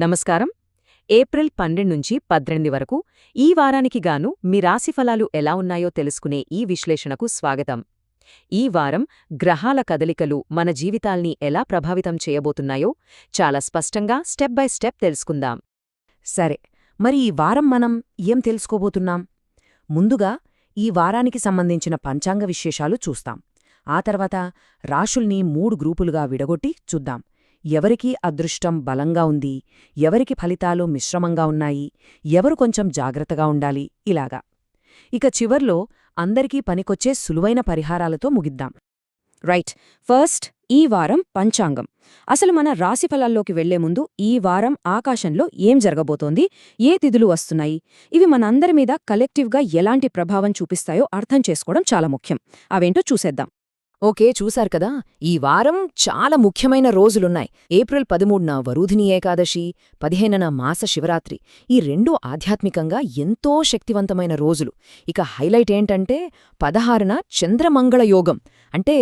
నమస్కారం. ఏప్రిల్ 12 నుంచి 18 వరకు ఈ వారానికి గాను మీ రాశిఫలాలు ఎలా ఉన్నాయో తెలుసుకునే ఈ విశ్లేషణకు స్వాగతం. ఈ వారం గ్రహాల కదలికలు మన జీవితాల్ని ఎలా ప్రభావితం చేయబోతున్నాయో చాలా స్పష్టంగా స్టెప్ బై స్టెప్ తెలుసుకుందాం. సరే, మరి ఈ వారం మనం ఏం తెలుసుకోబోతున్నాం? ముందుగా ఈ వారానికి సంబంధించిన పంచాంగ విశేషాలు చూస్తాం. ఆ తర్వాత రాశుల్ని 3 గ్రూపులుగా విడగొట్టి చూద్దాం. ఎవరికి అదృష్టం బలంగా ఉంది, ఎవరికి ఫలితాలు మిశ్రమంగా ఉన్నాయి, ఎవరు కొంచెం జాగ్రత్తగా ఉండాలి, ఇలాగా. ఇక చివర్లో అందరికీ పనికొచ్చే సులువైన పరిహారాలతో ముగిద్దాం. రైట్. ఫస్ట్, ఈ వారం పంచాంగం. అసలు మన రాశిఫలాల్లోకి వెళ్లే ముందు ఈ వారం ఆకాశంలో ఏం జరగబోతోంది, ఏ తిథులు వస్తున్నాయి, ఇవి మనందరి మీద కలెక్టివ్గా ఎలాంటి ప్రభావం చూపిస్తాయో అర్థం చేసుకోవడం చాలా ముఖ్యం. అవేంటో చూసేద్దాం. ఓకే, చూశారు కదా. ఈ వారం చాలా ముఖ్యమైన రోజులున్నాయి. ఏప్రిల్ 13న వరూధిని ఏకాదశి, 15న మాస శివరాత్రి. ఈ రెండూ ఆధ్యాత్మికంగా ఎంతో శక్తివంతమైన రోజులు. ఇక హైలైట్ ఏంటంటే 16న చంద్రమంగళ యోగం, అంటే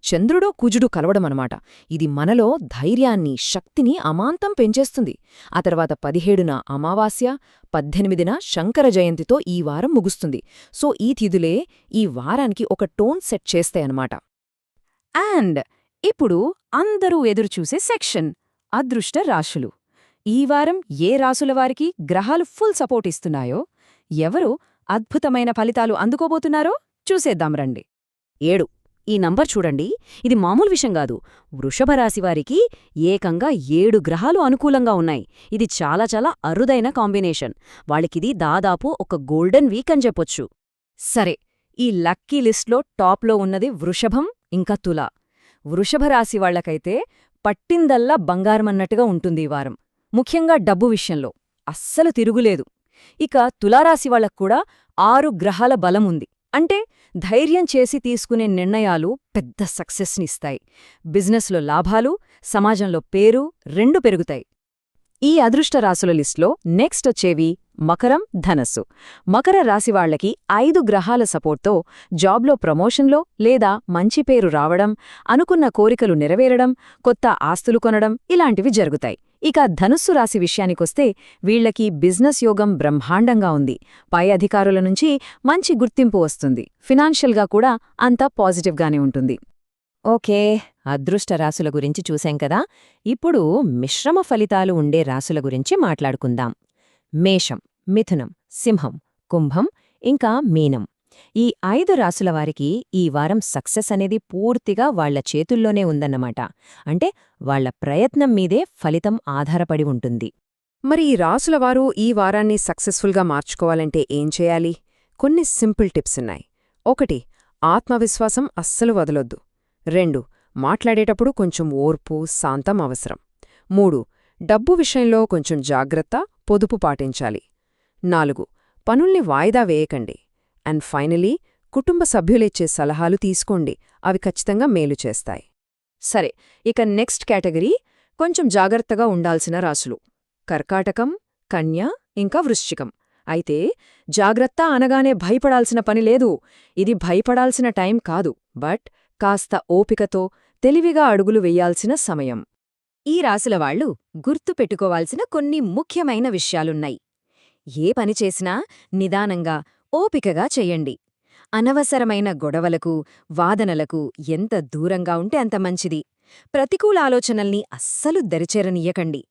చంద్రుడు కుజుడు కలవడమనమాట. ఇది మనలో ధైర్యాన్ని, శక్తిని అమాంతం పెంచేస్తుంది. ఆ తర్వాత 17న అమావాస్య, 18న శంకర జయంతితో ఈ వారం ముగుస్తుంది. సో ఈ తిథులే ఈ వారానికి ఒక టోన్ సెట్ చేస్తాయన్నమాట. అండ్ ఇప్పుడు అందరూ ఎదురుచూసే సెక్షన్, అదృష్ట రాశులు. ఈ వారం ఏ రాశుల వారికి గ్రహాలు ఫుల్ సపోర్ట్ ఇస్తున్నాయో, ఎవరు అద్భుతమైన ఫలితాలు అందుకోబోతున్నారో చూసేద్దాం రండి. 7. ఈ నంబర్ చూడండి, ఇది మామూలు విషయం కాదు. వృషభ రాశివారికి ఏకంగా 7 గ్రహాలు అనుకూలంగా ఉన్నాయి. ఇది చాలా చాలా అరుదైన కాంబినేషన్. వాళ్ళకిది దాదాపు ఒక గోల్డెన్ వీక్ అని చెప్పొచ్చు. సరే, ఈ లక్కీ లిస్ట్లో టాప్లో ఉన్నది వృషభం ఇంకా తుల. వృషభ రాశి వాళ్లకైతే పట్టిందల్లా బంగారమన్నట్టుగా ఉంటుంది ఈ వారం, ముఖ్యంగా డబ్బు విషయంలో అస్సలు తిరుగులేదు. ఇక తులారాశి వాళ్లక్కూడా 6 గ్రహాల బలముంది. అంటే ధైర్యం చేసి తీసుకునే నిర్ణయాలు పెద్ద సక్సెస్నిస్తాయి. బిజినెస్లో లాభాలు, సమాజంలో పేరు రెండూ పెరుగుతాయి. ఈ అదృష్ట రాశుల లిస్ట్లో నెక్స్ట్ వచ్చేవి మకరం, ధనస్సు. మకర రాశివాళ్లకి 5 గ్రహాల సపోర్ట్తో జాబ్లో ప్రమోషన్లో లేదా మంచి పేరు రావడం, అనుకున్న కోరికలు నెరవేరడం, కొత్త ఆస్తులు కొనడం ఇలాంటివి జరుగుతాయి. ఇక ధనుస్సు రాశి విషయానికొస్తే వీళ్లకి బిజినెస్ యోగం బ్రహ్మాండంగా ఉంది. పై అధికారుల నుంచి మంచి గుర్తింపు వస్తుంది. ఫినాన్షియల్గా కూడా అంతా పాజిటివ్గానే ఉంటుంది. ఓకే, అదృష్ట రాశుల గురించి చూశాం కదా. ఇప్పుడు మిశ్రమ ఫలితాలు ఉండే రాశుల గురించి మాట్లాడుకుందాం. మేషం, మిథునం, సింహం, కుంభం ఇంకా మీనం. ఈ 5 రాశుల వారికి ఈ వారం సక్సెస్ అనేది పూర్తిగా వాళ్ల చేతుల్లోనే ఉందన్నమాట. అంటే వాళ్ల ప్రయత్నం మీదే ఫలితం ఆధారపడి ఉంటుంది. మరి ఈ రాశులవారు ఈ వారాన్ని సక్సెస్ఫుల్గా మార్చుకోవాలంటే ఏం చేయాలి? కొన్ని సింపుల్ టిప్స్ ఉన్నాయి. 1. ఆత్మవిశ్వాసం అస్సలు వదలొద్దు. 2. మాట్లాడేటప్పుడు కొంచెం ఓర్పు, శాంతం అవసరం. 3. డబ్బు విషయంలో కొంచెం జాగ్రత్త, పొదుపు పాటించాలి. 4. పనుల్ని వాయిదా వేయకండి. అండ్ ఫైనలీ, కుటుంబ సభ్యులిచ్చే సలహాలు తీసుకోండి, అవి ఖచ్చితంగా మేలు చేస్తాయి. సరే, ఇక నెక్స్ట్ కేటగిరీ కొంచెం జాగ్రత్తగా ఉండాల్సిన రాశులు: కర్కాటకం, కన్య ఇంకా వృశ్చికం. అయితే జాగ్రత్త అనగానే భయపడాల్సిన పని లేదు. ఇది భయపడాల్సిన టైం కాదు, బట్ కాస్త ఓపికతో తెలివిగా అడుగులు వెయ్యాల్సిన సమయం. ఈ రాశుల వాళ్లు గుర్తు పెట్టుకోవాల్సిన కొన్ని ముఖ్యమైన విషయాలున్నాయి. ఏ పని చేసినా నిదానంగా, ఓపికగా చెయ్యండి. అనవసరమైన గొడవలకు, వాదనలకు ఎంత దూరంగా ఉంటే అంత మంచిది. ప్రతికూల ఆలోచనల్ని అస్సలు దరిచేరనీయకండి.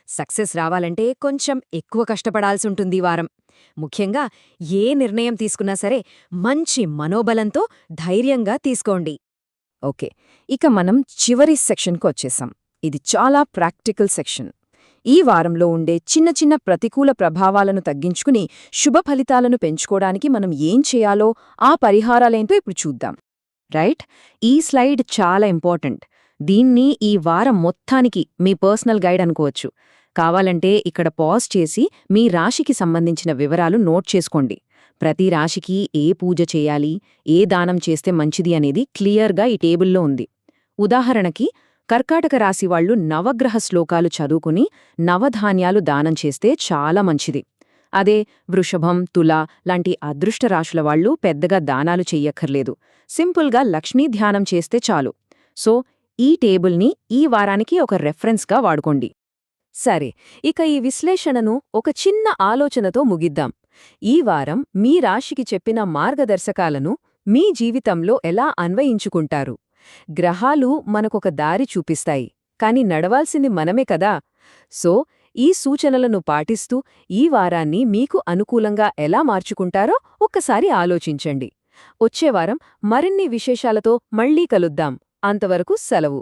సక్సెస్ రావాలంటే కొంచెం ఎక్కువ కష్టపడాల్సుంటుంది వారం. ముఖ్యంగా ఏ నిర్ణయం తీసుకున్నా సరే మంచి మనోబలంతో ధైర్యంగా తీసుకోండి. ఓకే, ఇక మనం చివరి సెక్షన్కు వచ్చేసాం. ఇది చాలా ప్రాక్టికల్ సెక్షన్. ఈ వారంలో ఉండే చిన్న చిన్న ప్రతికూల ప్రభావాలను తగ్గించుకుని శుభ ఫలితాలను పెంచుకోవడానికి మనం ఏం చేయాలో, ఆ పరిహారాలేంటో ఇప్పుడు చూద్దాం. రైట్, ఈ స్లైడ్ చాలా ఇంపార్టెంట్. దీన్ని ఈ వారం మొత్తానికి మీ పర్సనల్ గైడ్ అనుకోవచ్చు. కావాలంటే ఇక్కడ పాజ్ చేసి మీ రాశికి సంబంధించిన వివరాలు నోట్ చేసుకోండి. ప్రతి రాశికి ఏ పూజ చేయాలి, ఏ దానం చేస్తే మంచిది అనేది క్లియర్గా ఈ టేబుల్లో ఉంది. ఉదాహరణకి కర్కాటక రాశివాళ్లు నవగ్రహ శ్లోకాలు చదువుకుని నవధాన్యాలు దానం చేస్తే చాలా మంచిది. అదే వృషభం, తుల లాంటి అదృష్ట రాశుల వాళ్లు పెద్దగా దానాలు చెయ్యక్కర్లేదు. సింపుల్గా లక్ష్మీ ధ్యానం చేస్తే చాలు. సో ఈ టేబుల్ని ఈ వారానికి ఒక రెఫరెన్స్గా వాడుకోండి. సరే, ఇక ఈ విశ్లేషణను ఒక చిన్న ఆలోచనతో ముగిద్దాం. ఈ వారం మీ రాశికి చెప్పిన మార్గదర్శకాలను మీ జీవితంలో ఎలా అన్వయించుకుంటారు? గ్రహాలు మనకొక దారి చూపిస్తాయి, కాని నడవాల్సింది మనమే కదా. సో, ఈ సూచనలను పాటిస్తూ ఈ వారాన్ని మీకు అనుకూలంగా ఎలా మార్చుకుంటారో ఒక్కసారి ఆలోచించండి. వచ్చే వారం మరిన్ని విశేషాలతో మళ్ళీ కలుద్దాం. అంతవరకు సెలవు.